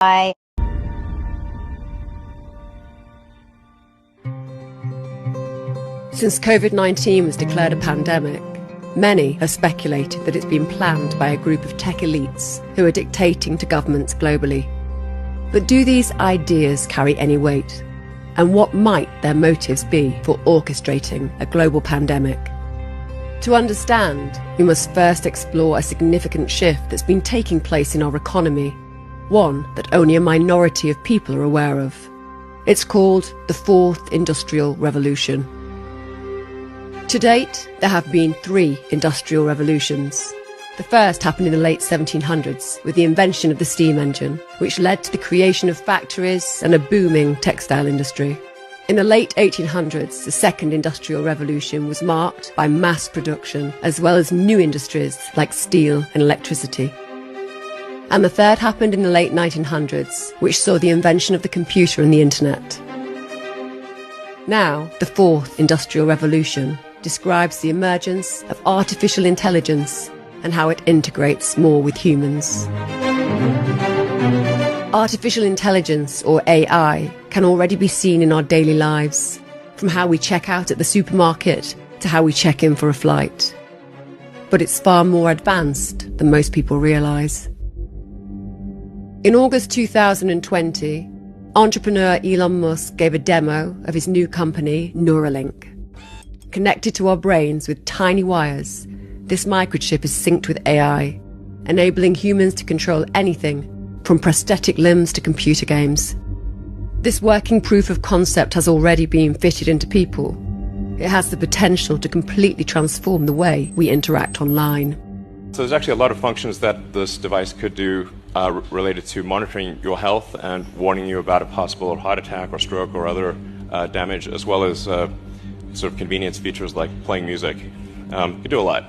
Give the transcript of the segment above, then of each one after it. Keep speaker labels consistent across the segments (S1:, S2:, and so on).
S1: Bye.
S2: Since COVID-19 was declared a pandemic, many have speculated that it's been planned by a group of tech elites who are dictating to governments globally. But do these ideas carry any weight? And what might their motives be for orchestrating a global pandemic? To understand, we must first explore a significant shift that's been taking place in our economy, one that only a minority of people are aware of. It's called the Fourth Industrial Revolution. To date, there have been 3 industrial revolutions. The first happened in the late 1700s with the invention of the steam engine, which led to the creation of factories and a booming textile industry. In the late 1800s, the second industrial revolution was marked by mass production, as well as new industries like steel and electricity. And the third happened in the late 1900s, which saw the invention of the computer and the internet. Now, the fourth industrial revolution describes the emergence of artificial intelligence and how it integrates more with humans. Artificial intelligence, or AI, can already be seen in our daily lives, from how we check out at the supermarket to how we check in for a flight. But it's far more advanced than most people realise. In August 2020, entrepreneur Elon Musk gave a demo of his new company, Neuralink. Connected to our brains with tiny wires, this microchip is synced with AI, enabling humans to control anything from prosthetic limbs to computer games. This working proof of concept has already been fitted into people. It has the potential to completely transform the way we interact online.
S3: So there's actually a lot of functions that this device could do related to monitoring your health and warning you about a possible heart attack or stroke or other damage, as well as sort of convenience features like playing music. You could do a lot.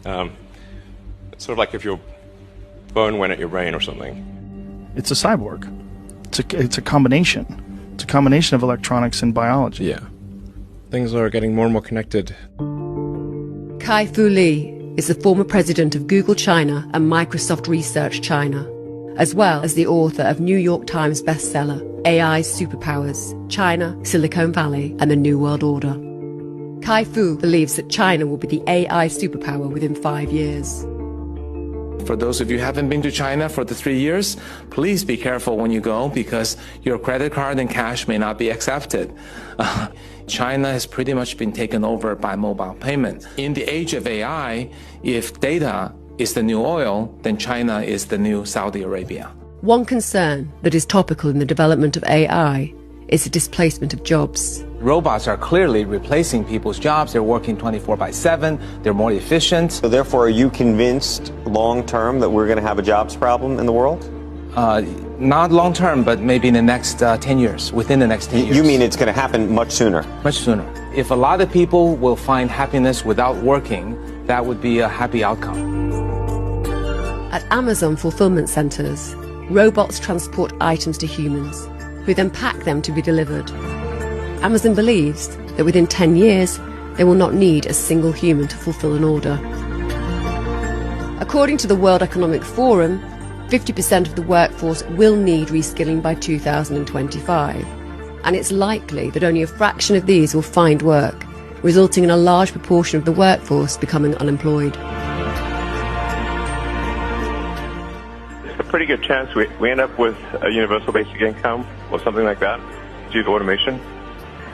S3: It's sort of like if your phone went at your brain or something.
S4: It's a cyborg. It's a combination. It's a combination of electronics and biology.
S3: Yeah. Things are getting more and more connected.
S2: Kai-Fu Lee is the former president of Google China and Microsoft Research China, as well as the author of New York Times bestseller, AI Superpowers, China, Silicon Valley, and the New World Order. Kai-Fu believes that China will be the AI superpower within 5 years.
S5: For those of you who haven't been to China for the 3 years, please be careful when you go because your credit card and cash may not be accepted. China has pretty much been taken over by mobile payment. In the age of AI, if data is the new oil, then China is the new Saudi Arabia.
S2: One concern that is topical in the development of AI is the displacement of jobs.
S6: Robots are clearly replacing people's jobs. They're working 24/7. They're more efficient.
S7: So therefore, are you convinced long-term that we're going to have a jobs problem in the world?
S6: Not long-term, but maybe in the next 10 years, within the next 10 years.
S7: You mean it's going to happen much sooner?
S6: Much sooner. If a lot of people will find happiness without working, that would be a happy outcome.
S2: At Amazon fulfillment centers, robots transport items to humans, who then pack them to be delivered. Amazon believes that within 10 years, they will not need a single human to fulfill an order. According to the World Economic Forum, 50% of the workforce will need reskilling by 2025, and it's likely that only a fraction of these will find work, resulting in a large proportion of the workforce becoming unemployed.
S8: It's a pretty good chance we end up with a universal basic income or something like that due to automation.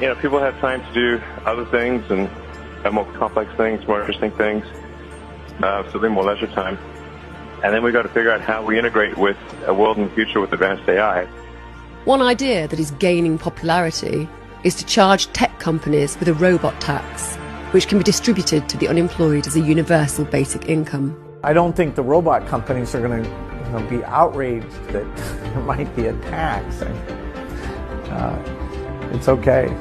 S8: You know, people have time to do other things and more complex things, more interesting things, so they're more leisure time. And then we've got to figure out how we integrate with a world in the future with advanced AI.
S2: One idea that is gaining popularity is to charge tech companies with a robot tax, which can be distributed to the unemployed as a universal basic income.
S9: I don't think the robot companies are going to be outraged that there might be a tax. It's okay.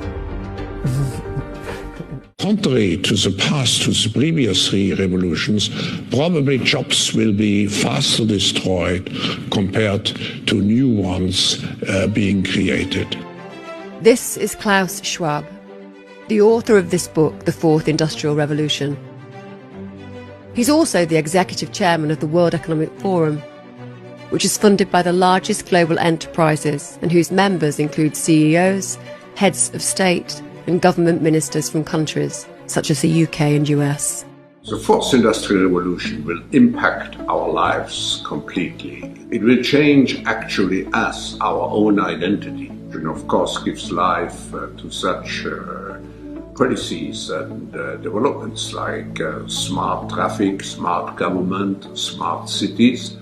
S10: Contrary to the past, to the previous 3 revolutions, probably jobs will be faster destroyed compared to new ones being created.
S2: This is Klaus Schwab, the author of this book, The Fourth Industrial Revolution. He's also the executive chairman of the World Economic Forum. which is funded by the largest global enterprises and whose members include CEOs, heads of state and government ministers from countries such as the UK and US.
S10: The fourth industrial revolution will impact our lives completely. It will change actually us, our own identity, and of course gives life to such policies and developments like smart traffic, smart government, smart cities.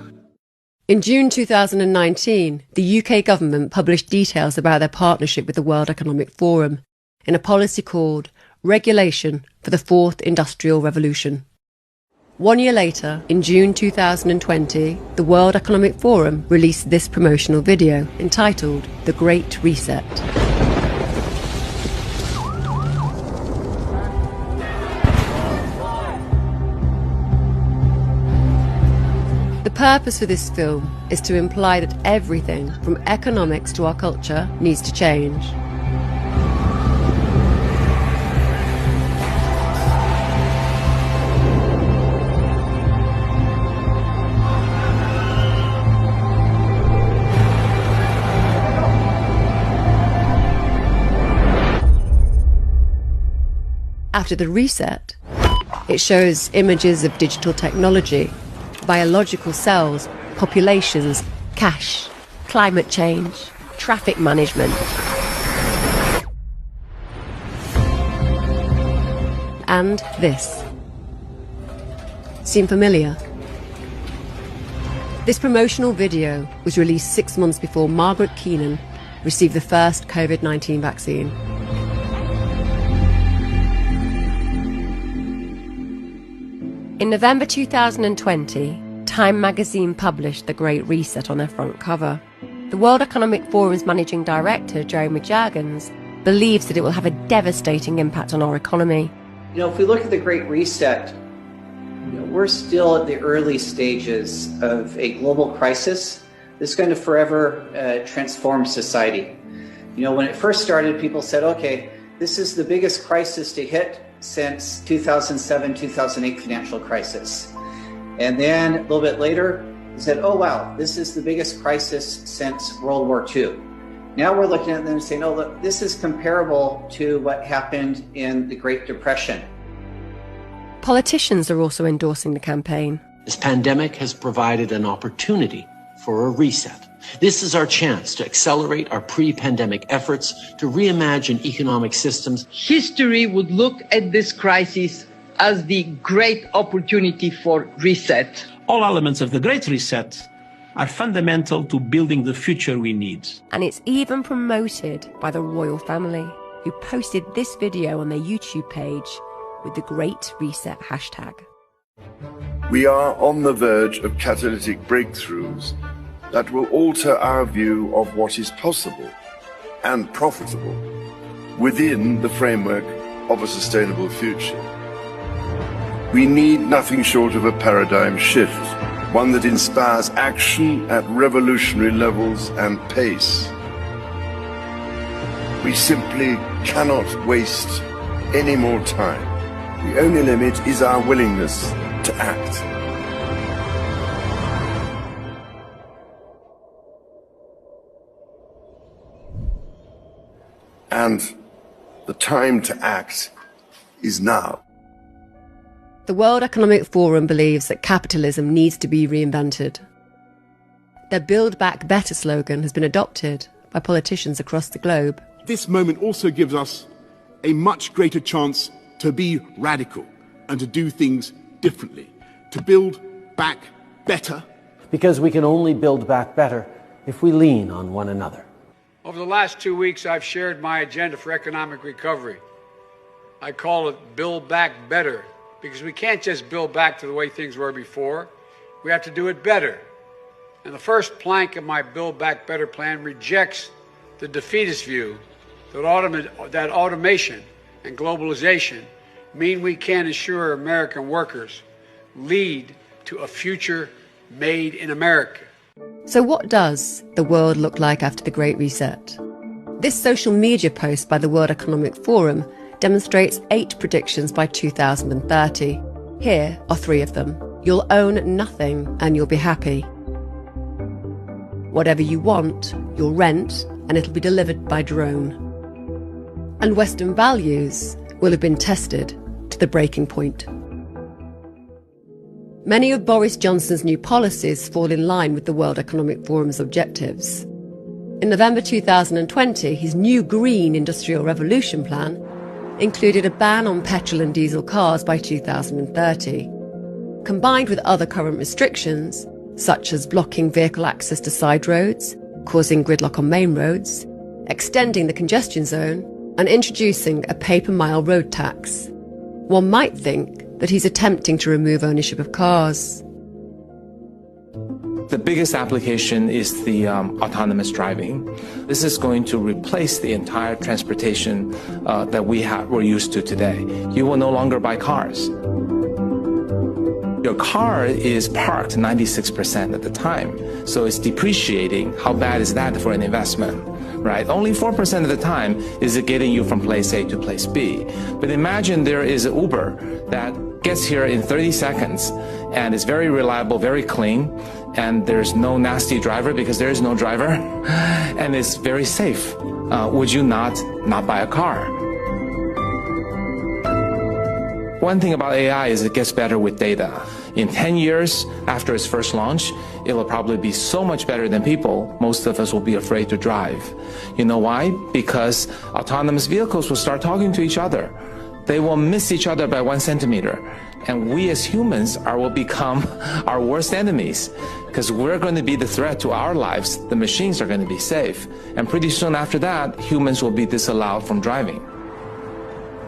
S2: In June 2019, the UK government published details about their partnership with the World Economic Forum in a policy called Regulation for the Fourth Industrial Revolution. 1 year later, in June 2020, the World Economic Forum released this promotional video entitled The Great Reset. The purpose for this film is to imply that everything from economics to our culture needs to change. After the reset, it shows images of digital technology, biological cells, populations, cash, climate change, traffic management, and this. Seem familiar? This promotional video was released 6 months before Margaret Keenan received the first COVID-19 vaccine. In November 2020, Time magazine published The Great Reset on their front cover. The World Economic Forum's managing director, Jeremy Jurgens, believes that it will have a devastating impact on our economy.
S1: You know, if we look at the Great Reset, we're still at the early stages of a global crisis that's going to forever transform society. You know, when it first started, people said, okay, this is the biggest crisis to hit since 2007-2008 financial crisis. And then a little bit later, they said, oh wow, this is the biggest crisis since World War II. Now we're looking at them and saying, oh look, this is comparable to what happened in the Great Depression.
S2: Politicians are also endorsing the campaign.
S11: This pandemic has provided an opportunity for a reset. This is our chance to accelerate our pre-pandemic efforts to reimagine economic systems.
S12: History would look at this crisis as the great opportunity for reset.
S13: All elements of the Great Reset are fundamental to building the future we need.
S2: And it's even promoted by the royal family, who posted this video on their YouTube page with the Great Reset hashtag.
S14: We are on the verge of catalytic breakthroughs that will alter our view of what is possible and profitable within the framework of a sustainable future. We need nothing short of a paradigm shift, one that inspires action at revolutionary levels and pace. We simply cannot waste any more time. The only limit is our willingness to act. And the time to act is now.
S2: The World Economic Forum believes that capitalism needs to be reinvented. Their Build Back Better slogan has been adopted by politicians across the globe.
S15: This moment also gives us a much greater chance to be radical and to do things differently, to build back better.
S9: Because we can only build back better if we lean on one another.
S16: Over the last 2 weeks, I've shared my agenda for economic recovery. I call it Build Back Better, because we can't just build back to the way things were before. We have to do it better. And the first plank of my Build Back Better plan rejects the defeatist view that automation and globalization mean we can't ensure American workers lead to a future made in America.
S2: So what does the world look like after the Great Reset? This social media post by the World Economic Forum demonstrates 8 predictions by 2030. Here are 3 of them. You'll own nothing and you'll be happy. Whatever you want, you'll rent, and it'll be delivered by drone. And Western values will have been tested to the breaking point. Many of Boris Johnson's new policies fall in line with the World Economic Forum's objectives. In November 2020, his new Green Industrial Revolution plan included a ban on petrol and diesel cars by 2030. Combined with other current restrictions, such as blocking vehicle access to side roads, causing gridlock on main roads, extending the congestion zone, and introducing a pay-per-mile road tax, one might think that he's attempting to remove ownership of cars.
S5: The biggest application is the autonomous driving. This is going to replace the entire transportation that we're used to today. You will no longer buy cars. Your car is parked 96% of the time, so it's depreciating. How bad is that for an investment, right? Only 4% of the time is it getting you from place A to place B. But imagine there is an Uber that gets here in 30 seconds and is very reliable, very clean, and there's no nasty driver because there is no driver, and it's very safe. Would you not buy a car? One thing about AI is it gets better with data. In 10 years after its first launch, it will probably be so much better than people, most of us will be afraid to drive. You know why? Because autonomous vehicles will start talking to each other. They will miss each other by 1 centimeter. And we as humans will become our worst enemies because we're going to be the threat to our lives. The machines are going to be safe. And pretty soon after that, humans will be disallowed from driving.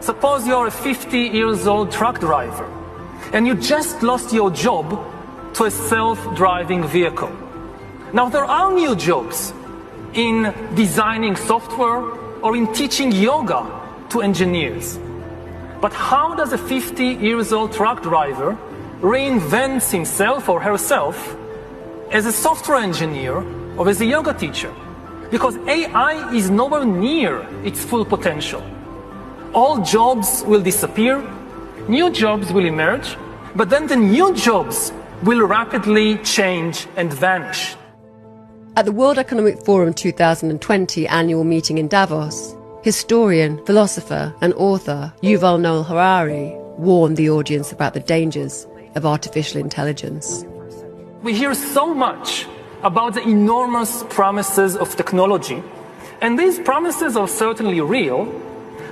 S17: Suppose you're a 50-year-old truck driver and you just lost your job to a self-driving vehicle. Now, there are new jobs in designing software or in teaching yoga to engineers. But how does a 50-year-old truck driver reinvent himself or herself as a software engineer or as a yoga teacher? Because AI is nowhere near its full potential. All jobs will disappear, new jobs will emerge, but then the new jobs will rapidly change and vanish.
S2: At the World Economic Forum 2020 annual meeting in Davos, historian, philosopher and author Yuval Noah Harari warned the audience about the dangers of artificial intelligence.
S17: We hear so much about the enormous promises of technology, and these promises are certainly real,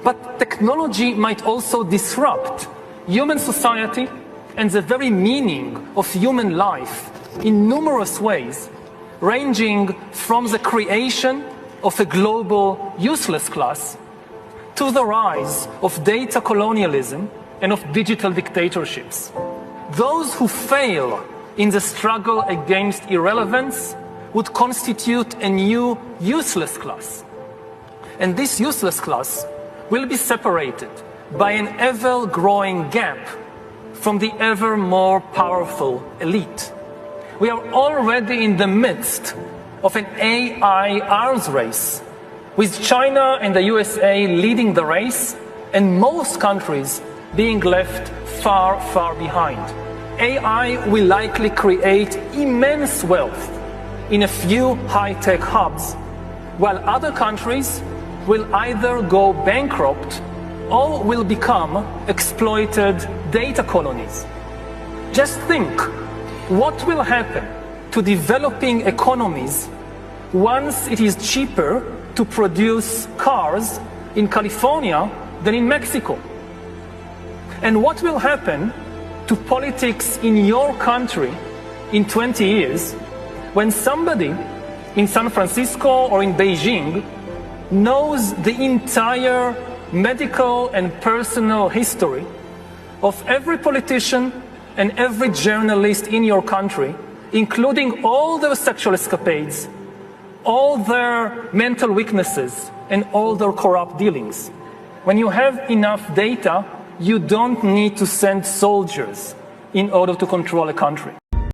S17: but technology might also disrupt human society and the very meaning of human life in numerous ways, ranging from the creation of a global useless class to the rise of data colonialism and of digital dictatorships. Those who fail in the struggle against irrelevance would constitute a new useless class. And this useless class will be separated by an ever-growing gap from the ever more powerful elite. We are already in the midst of an AI arms race, with China and the USA leading the race and most countries being left far, far behind. AI will likely create immense wealth in a few high-tech hubs, while other countries will either go bankrupt or will become exploited data colonies. Just think, what will happen to developing economies once it is cheaper to produce cars in California than in Mexico? And what will happen to politics in your country in 20 years when somebody in San Francisco or in Beijing knows the entire medical and personal history of every politician and every journalist in your country, including all their sexual escapades, all their mental weaknesses, and all their corrupt dealings? When you have enough data, you don't need to send soldiers in order to control a country.